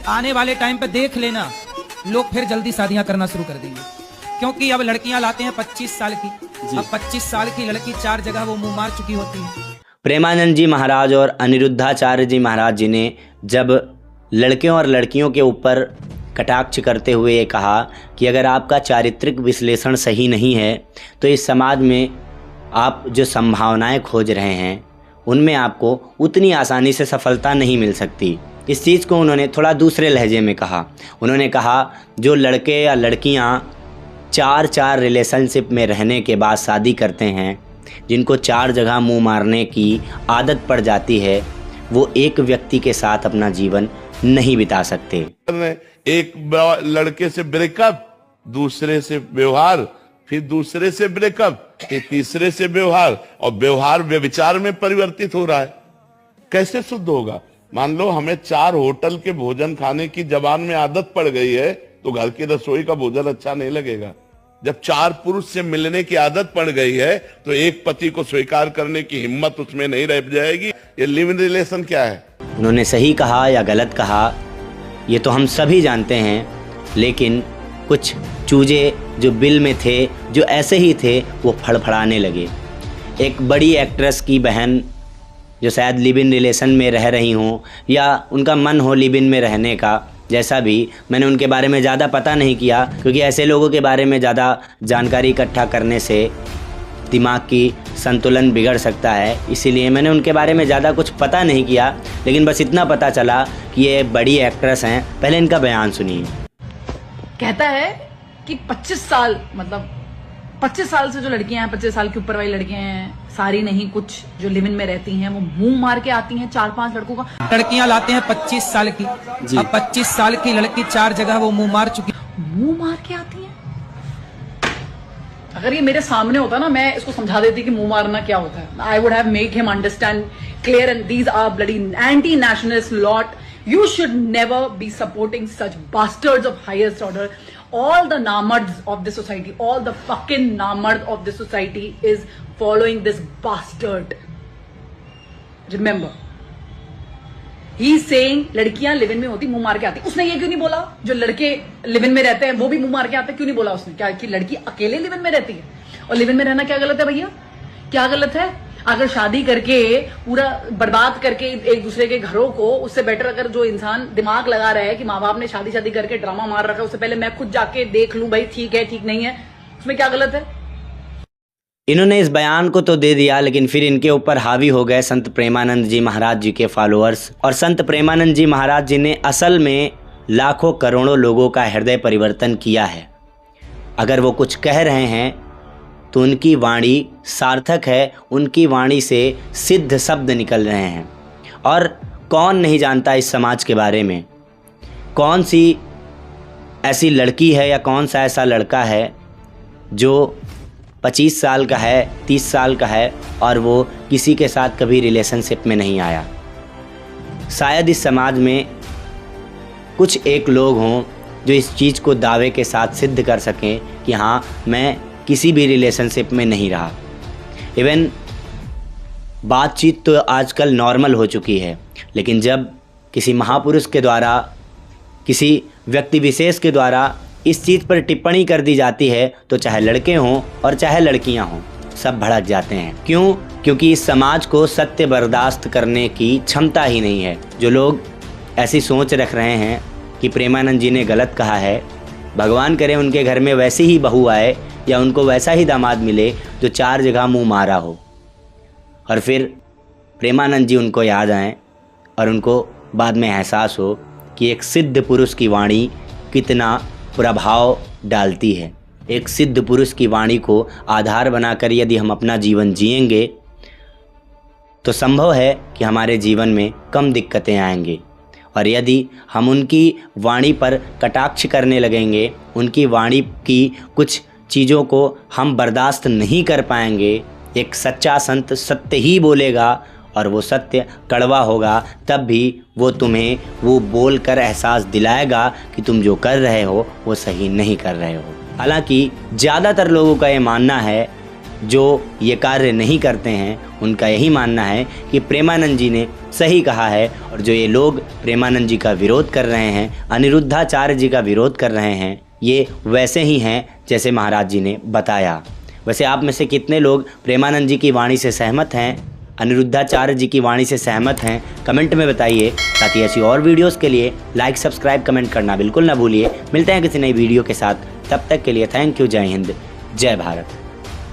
आने वाले टाइम पे देख लेना, लोग फिर जल्दी शादियां करना शुरू कर देंगे, क्योंकि अब लड़कियां लाते हैं 25 साल की। अब 25 साल की लड़की 4 जगह वो मुंह मार चुकी होती है। प्रेमानंद जी महाराज और अनिरुद्धाचार्य जी महाराज जी ने जब लड़कियों और लड़कियों के ऊपर कटाक्ष करते हुए ये कहा कि अगर आपका चारित्रिक विश्लेषण सही नहीं है तो इस समाज में आप जो संभावनाएं खोज रहे हैं उनमें आपको उतनी आसानी से सफलता नहीं मिल सकती। इस चीज़ को उन्होंने थोड़ा दूसरे लहजे में कहा। उन्होंने कहा जो लड़के या लड़कियां 4 रिलेशनशिप में रहने के बाद शादी करते हैं, जिनको 4 जगह मुंह मारने की आदत पड़ जाती है, वो एक व्यक्ति के साथ अपना जीवन नहीं बिता सकते। एक लड़के से ब्रेकअप, दूसरे से व्यवहार, फिर दूसरे से ब्रेकअप, फिर तीसरे से व्यवहार, और व्यवहार व्यभिचार में परिवर्तित हो रहा है। कैसे शुद्ध होगा? मान लो हमें 4 होटल के भोजन खाने की जबान में आदत पड़ गई है तो घर की रसोई का भोजन अच्छा नहीं लगेगा। जब 4 पुरुष से मिलने की आदत पड़ गई है तो एक पति को स्वीकार करने की हिम्मत उसमें नहीं रह जाएगी। ये लिव इन रिलेशन क्या है? उन्होंने सही कहा या गलत कहा ये तो हम सभी जानते हैं, लेकिन कुछ चूजे जो बिल में थे, जो ऐसे ही थे, वो फड़फड़ाने लगे। एक बड़ी एक्ट्रेस की बहन जो शायद लिव इन रिलेशन में रह रही हों या उनका मन हो लिव इन में रहने का, जैसा भी, मैंने उनके बारे में ज़्यादा पता नहीं किया, क्योंकि ऐसे लोगों के बारे में ज़्यादा जानकारी इकट्ठा करने से दिमाग की संतुलन बिगड़ सकता है, इसीलिए मैंने उनके बारे में ज़्यादा कुछ पता नहीं किया। लेकिन बस इतना पता चला कि ये बड़ी एक्ट्रेस हैं। पहले इनका बयान सुनिए। कहता है कि 25 साल, मतलब 25 साल से जो लड़कियां हैं, 25 साल के ऊपर वाली लड़कियां हैं, सारी नहीं, कुछ जो लिव इन में रहती हैं, वो मुंह मार के आती हैं 4-5 लड़कों का। लड़कियां लाते हैं 25 साल की। अब 25 साल की लड़की 4 जगह वो मुंह मार चुकी, मुंह मार के आती हैं। अगर ये मेरे सामने होता ना, मैं इसको समझा देती कि मुंह मारना क्या होता है। I would have made him understand clear, and these are bloody anti nationalist lot. You should never be supporting such bastards of highest order. All the namards of this society, all the fucking namards of this society is following this bastard. Remember, he is saying लड़कियां live in में होती, मुंह मार के आती. उसने ये क्यों नहीं बोला जो लड़के लिव इन में रहते हैं वो भी मुंह मार के आते? क्यों नहीं बोला उसने? क्या कि लड़की अकेले लिव इन में रहती है? और लिव इन में रहना क्या गलत है भैया? क्या गलत है? अगर शादी करके पूरा बर्बाद करके एक दूसरे के घरों को, उससे बेटर अगर जो इंसान दिमाग लगा रहा है कि माँ बाप ने शादी करके ड्रामा मार रखा है, उससे पहले मैं खुद जाके देख लूं भाई ठीक है ठीक नहीं है, उसमें क्या गलत है? इन्होंने इस बयान को तो दे दिया, लेकिन फिर इनके ऊपर हावी हो गए संत प्रेमानंद जी महाराज जी के फॉलोअर्स। और संत प्रेमानंद जी महाराज जी ने असल में लाखों करोड़ों लोगों का हृदय परिवर्तन किया है। अगर वो कुछ कह रहे हैं तो उनकी वाणी सार्थक है, उनकी वाणी से सिद्ध शब्द निकल रहे हैं। और कौन नहीं जानता इस समाज के बारे में, कौन सी ऐसी लड़की है या कौन सा ऐसा लड़का है जो 25 साल का है, 30 साल का है और वो किसी के साथ कभी रिलेशनशिप में नहीं आया। शायद इस समाज में कुछ एक लोग हों जो इस चीज़ को दावे के साथ सिद्ध कर सकें कि हाँ, मैं किसी भी रिलेशनशिप में नहीं रहा। इवन बातचीत तो आजकल नॉर्मल हो चुकी है, लेकिन जब किसी महापुरुष के द्वारा, किसी व्यक्ति विशेष के द्वारा इस चीज़ पर टिप्पणी कर दी जाती है तो चाहे लड़के हों और चाहे लड़कियां हों, सब भड़क जाते हैं। क्यों? क्योंकि इस समाज को सत्य बर्दाश्त करने की क्षमता ही नहीं है। जो लोग ऐसी सोच रख रहे हैं कि प्रेमानंद जी ने गलत कहा है, भगवान करे उनके घर में वैसी ही बहू आए या उनको वैसा ही दामाद मिले जो 4 जगह मुंह मारा हो, और फिर प्रेमानंद जी उनको याद आएँ और उनको बाद में एहसास हो कि एक सिद्ध पुरुष की वाणी कितना प्रभाव डालती है। एक सिद्ध पुरुष की वाणी को आधार बनाकर यदि हम अपना जीवन जिएंगे तो संभव है कि हमारे जीवन में कम दिक्कतें आएंगी। और यदि हम उनकी वाणी पर कटाक्ष करने लगेंगे, उनकी वाणी की कुछ चीज़ों को हम बर्दाश्त नहीं कर पाएंगे, एक सच्चा संत सत्य ही बोलेगा और वो सत्य कड़वा होगा, तब भी वो तुम्हें वो बोल कर एहसास दिलाएगा कि तुम जो कर रहे हो वो सही नहीं कर रहे हो। हालांकि ज़्यादातर लोगों का ये मानना है, जो ये कार्य नहीं करते हैं उनका यही मानना है कि प्रेमानंद जी ने सही कहा है, और जो ये लोग प्रेमानंद जी का विरोध कर रहे हैं, अनिरुद्धाचार्य जी का विरोध कर रहे हैं, ये वैसे ही हैं जैसे महाराज जी ने बताया। वैसे आप में से कितने लोग प्रेमानंद जी की वाणी से सहमत हैं, अनिरुद्धाचार्य जी की वाणी से सहमत हैं, कमेंट में बताइए। साथ ही ऐसी और वीडियोस के लिए लाइक, सब्सक्राइब, कमेंट करना बिल्कुल ना भूलिए। मिलते हैं किसी नई वीडियो के साथ, तब तक के लिए थैंक यू। जय हिंद, जय भारत।